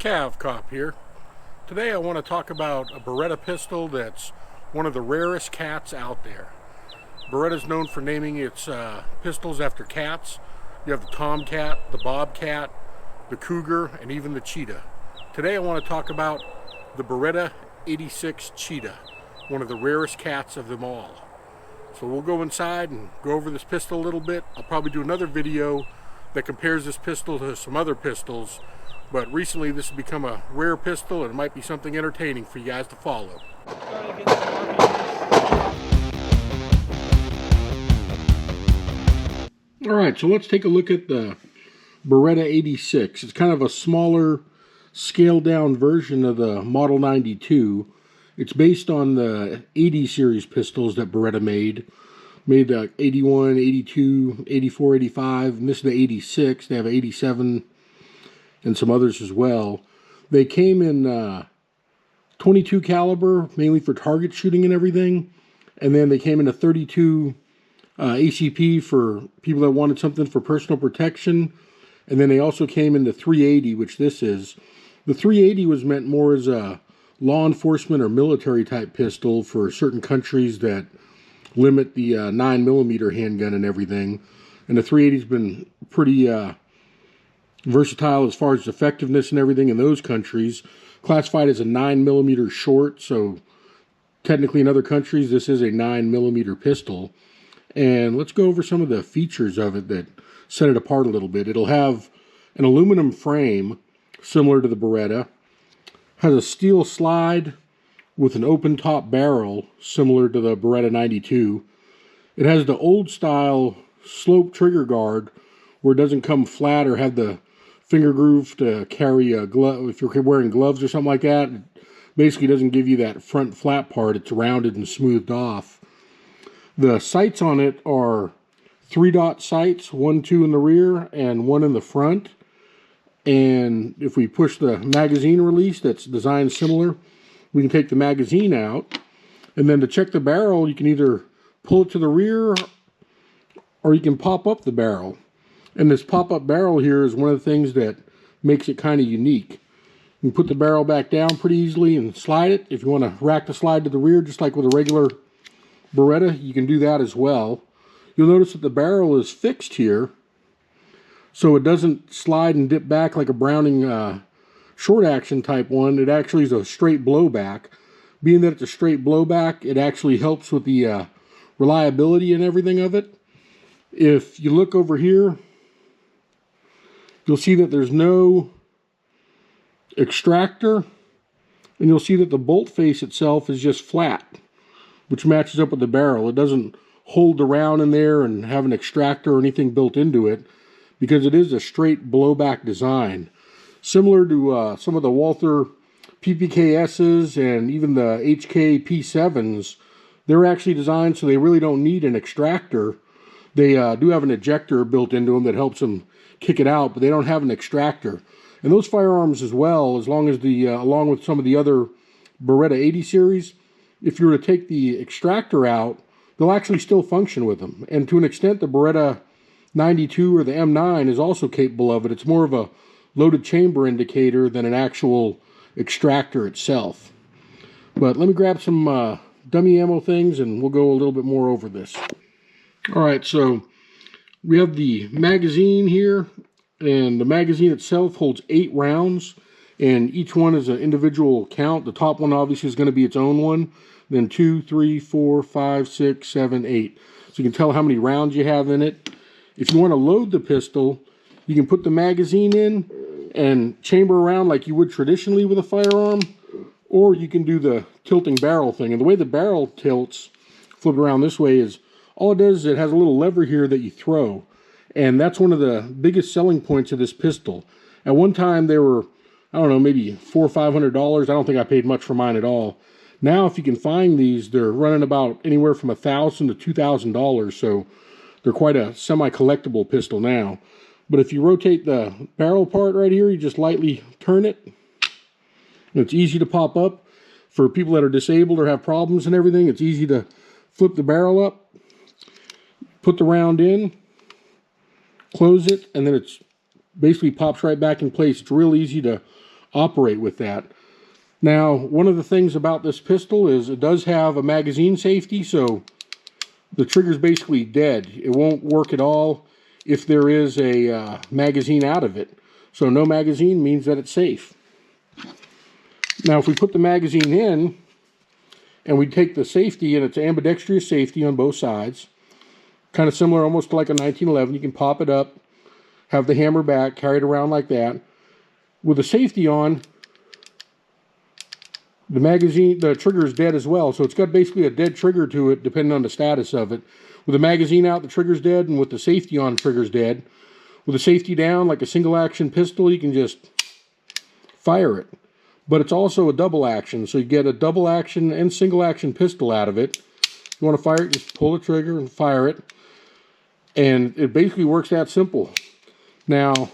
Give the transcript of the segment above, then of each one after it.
CAVCOP here. Today I want to talk about a Beretta pistol that's one of the rarest cats out there. Beretta's known for naming its pistols after cats. You have the tomcat, the bobcat, the cougar, and even the cheetah. Today I want to talk about the Beretta 86 Cheetah, one of the rarest cats of them all. So we'll go inside and go over this pistol a little bit. I'll probably do another video that compares this pistol to some other pistols, but recently this has become a rare pistol and it might be something entertaining for you guys to follow. Alright, so let's take a look at the Beretta 86. It's kind of a smaller, scaled down version of the Model 92. It's based on the 80 series pistols that Beretta made. Made the 81, 82, 84, 85, and this is the 86. They have 87 and some others as well. They came in 22 caliber, mainly for target shooting and everything. And then they came in a 32 ACP for people that wanted something for personal protection. And then they also came in the 380, which this is. The 380 was meant more as a law enforcement or military type pistol for certain countries that limit the 9mm handgun and everything. And the 380's been pretty versatile as far as effectiveness and everything in those countries. Classified as a 9mm short, so technically in other countries this is a 9mm pistol. And let's go over some of the features of it that set it apart a little bit. It'll have an aluminum frame similar to the Beretta. Has a steel slide with an open top barrel similar to the Beretta 92. It has the old style slope trigger guard where it doesn't come flat or have the finger groove to carry a glove. If you're wearing gloves or something like that, it basically doesn't give you that front flat part. It's rounded and smoothed off. The sights on it are 3-dot sights, 1, 2 in the rear and 1 in the front. And if we push the magazine release that's designed similar, we can take the magazine out. And then to check the barrel, you can either pull it to the rear or you can pop up the barrel. And this pop-up barrel here is one of the things that makes it kind of unique. You can put the barrel back down pretty easily and slide it. If you want to rack the slide to the rear, just like with a regular Beretta, you can do that as well. You'll notice that the barrel is fixed here, so it doesn't slide and dip back like a Browning short action type one. It actually is a straight blowback. Being that it's a straight blowback, it actually helps with the reliability and everything of it. If you look over here, you'll see that there's no extractor, and you'll see that the bolt face itself is just flat, which matches up with the barrel. It doesn't hold the round in there and have an extractor or anything built into it, because it is a straight blowback design. Similar to some of the Walther PPKS's and even the HK P7s, they're actually designed so they really don't need an extractor. They do have an ejector built into them that helps them kick it out, but they don't have an extractor. And those firearms as well, as long as along with some of the other Beretta 80 series, if you were to take the extractor out, they'll actually still function with them. And to an extent, the Beretta 92 or the M9 is also capable of it. It's more of a loaded chamber indicator than an actual extractor itself. But let me grab some dummy ammo things and we'll go a little bit more over this. Alright, so we have the magazine here, and the magazine itself holds 8 rounds, and each one is an individual count. The top one obviously is going to be its own one, then 2, 3, 4, 5, 6, 7, 8. So you can tell how many rounds you have in it. If you want to load the pistol, you can put the magazine in and chamber around like you would traditionally with a firearm, or you can do the tilting barrel thing. And the way the barrel tilts, flip around this way, is all it does is it has a little lever here that you throw. And that's one of the biggest selling points of this pistol. At one time they were, I don't know, maybe $400 or $500. I don't think I paid much for mine at all. Now if you can find these, they're running about anywhere from $1,000 to $2,000. So they're quite a semi-collectible pistol now. But if you rotate the barrel part right here, you just lightly turn it. And it's easy to pop up. For people that are disabled or have problems and everything, it's easy to flip the barrel up, put the round in, close it, and then it's basically pops right back in place. It's real easy to operate with that. Now, one of the things about this pistol is it does have a magazine safety, so the trigger's basically dead. It won't work at all if there is a magazine out of it. So no magazine means that it's safe. Now, if we put the magazine in, and we take the safety, and it's ambidextrous safety on both sides, kind of similar almost to like a 1911. You can pop it up, have the hammer back, carry it around like that. With the safety on, the trigger is dead as well, so it's got basically a dead trigger to it depending on the status of it. With the magazine out, the trigger's dead, and with the safety on, the trigger's dead. With the safety down, like a single action pistol, you can just fire it. But it's also a double action, so you get a double action and single action pistol out of it. If you want to fire it, just pull the trigger and fire it. And it basically works that simple. Now,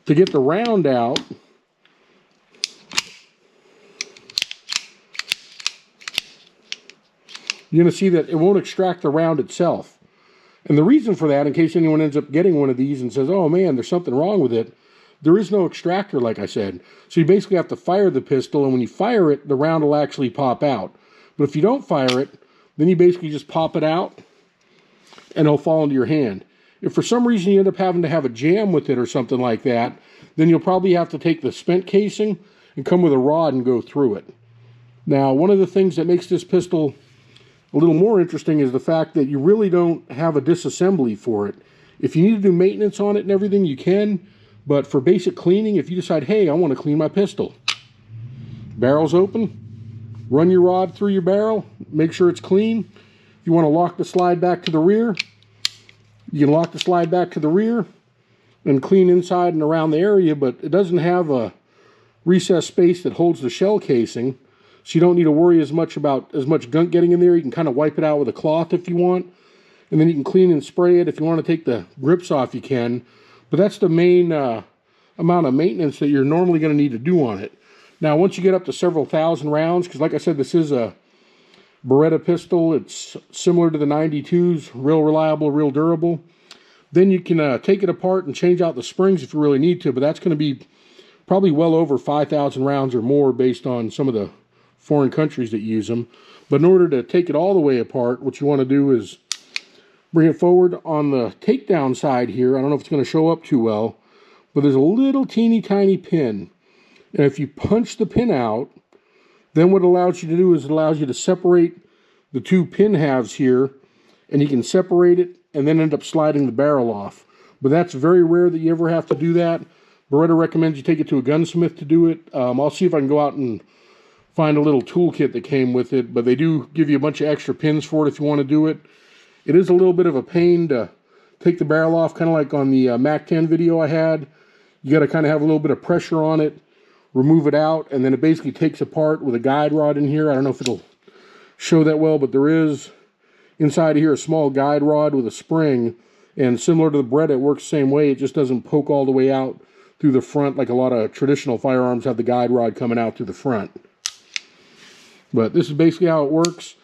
to get the round out, you're going to see that it won't extract the round itself. And the reason for that, in case anyone ends up getting one of these and says, oh man, there's something wrong with it, there is no extractor, like I said. So you basically have to fire the pistol, and when you fire it, the round will actually pop out. But if you don't fire it, then you basically just pop it out, and it'll fall into your hand. If for some reason you end up having to have a jam with it or something like that, then you'll probably have to take the spent casing and come with a rod and go through it. Now, one of the things that makes this pistol a little more interesting is the fact that you really don't have a disassembly for it. If you need to do maintenance on it and everything, you can. But for basic cleaning, if you decide, hey, I want to clean my pistol, barrel's open, run your rod through your barrel, make sure it's clean. If you want to lock the slide back to the rear, you can lock the slide back to the rear and clean inside and around the area, but it doesn't have a recessed space that holds the shell casing, so you don't need to worry as much about as much gunk getting in there. You can kind of wipe it out with a cloth if you want, and then you can clean and spray it. If you want to take the grips off, you can. But that's the main amount of maintenance that you're normally going to need to do on it. Now, once you get up to several thousand rounds, because like I said, this is a Beretta pistol. It's similar to the 92s, real reliable, real durable. Then you can take it apart and change out the springs if you really need to, but that's going to be probably well over 5,000 rounds or more based on some of the foreign countries that use them. But in order to take it all the way apart, what you want to do is bring it forward on the takedown side here. I don't know if it's going to show up too well, but there's a little teeny tiny pin. And if you punch the pin out, then what it allows you to do is it allows you to separate the two pin halves here, and you can separate it and then end up sliding the barrel off. But that's very rare that you ever have to do that. Beretta recommends you take it to a gunsmith to do it. I'll see if I can go out and find a little toolkit that came with it, but they do give you a bunch of extra pins for it if you want to do it. It is a little bit of a pain to take the barrel off, kind of like on the Mac 10 video I had. You got to kind of have a little bit of pressure on it, remove it out, and then it basically takes apart with a guide rod in here. I don't know if it'll show that well, but there is inside of here a small guide rod with a spring, and similar to the Beretta, it works the same way. It just doesn't poke all the way out through the front like a lot of traditional firearms have the guide rod coming out through the front. But this is basically how it works.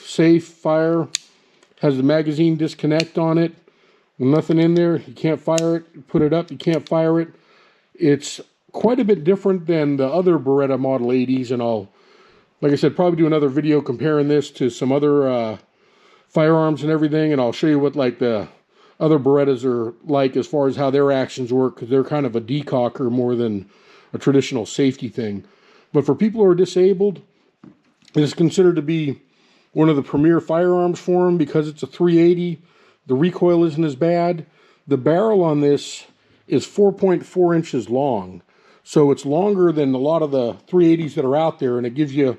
Safe fire. Has the magazine disconnect on it. With nothing in there, you can't fire it. Put it up, you can't fire it. It's quite a bit different than the other Beretta Model 80s, and I'll, like I said, probably do another video comparing this to some other firearms and everything, and I'll show you what like the other Berettas are like as far as how their actions work, because they're kind of a decocker more than a traditional safety thing. But for people who are disabled, it is considered to be one of the premier firearms for them because it's a 380. The recoil isn't as bad. The barrel on this is 4.4 inches long. So it's longer than a lot of the 380s that are out there, and it gives you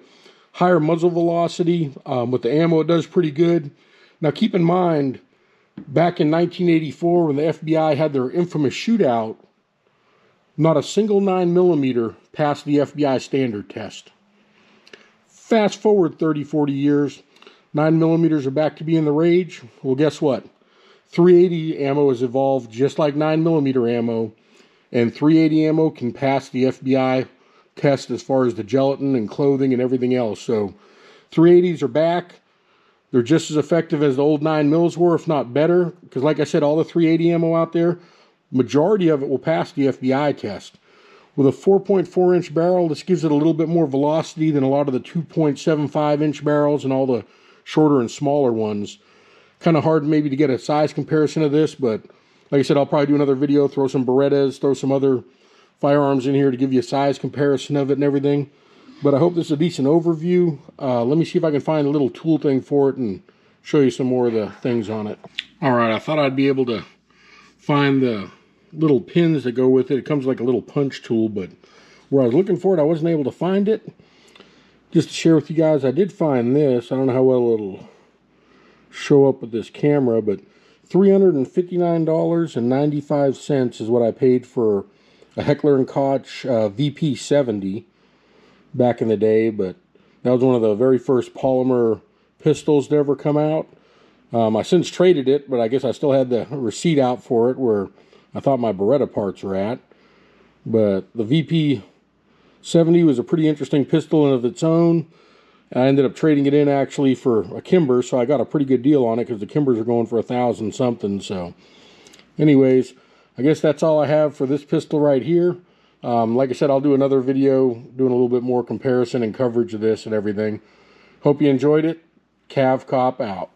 higher muzzle velocity. With the ammo, it does pretty good. Now keep in mind, back in 1984 when the FBI had their infamous shootout, not a single 9mm passed the FBI standard test. Fast forward 30, 40 years, 9mm are back to being the rage. Well, guess what? 380 ammo has evolved just like 9mm ammo, and 380 ammo can pass the FBI test as far as the gelatin and clothing and everything else. So 380s are back. They're just as effective as the old 9mm were, if not better, because like I said, all the 380 ammo out there, majority of it will pass the FBI test. With a 4.4 inch barrel, this gives it a little bit more velocity than a lot of the 2.75 inch barrels and all the shorter and smaller ones. Kind of hard maybe to get a size comparison of this, but like I said, I'll probably do another video, throw some Berettas, throw some other firearms in here to give you a size comparison of it and everything. But I hope this is a decent overview. Let me see if I can find a little tool thing for it and show you some more of the things on it. Alright, I thought I'd be able to find the little pins that go with it. It comes like a little punch tool, but where I was looking for it, I wasn't able to find it. Just to share with you guys, I did find this. I don't know how well it'll show up with this camera, but $359.95 is what I paid for a Heckler & Koch VP70 back in the day. But that was one of the very first polymer pistols to ever come out. I since traded it, but I guess I still had the receipt out for it where I thought my Beretta parts were at. But the VP70 was a pretty interesting pistol in of its own. I ended up trading it in actually for a Kimber, so I got a pretty good deal on it because the Kimbers are going for $1,000 something. So anyways, I guess that's all I have for this pistol right here. Like I said, I'll do another video doing a little bit more comparison and coverage of this and everything. Hope you enjoyed it. CAVCOP out.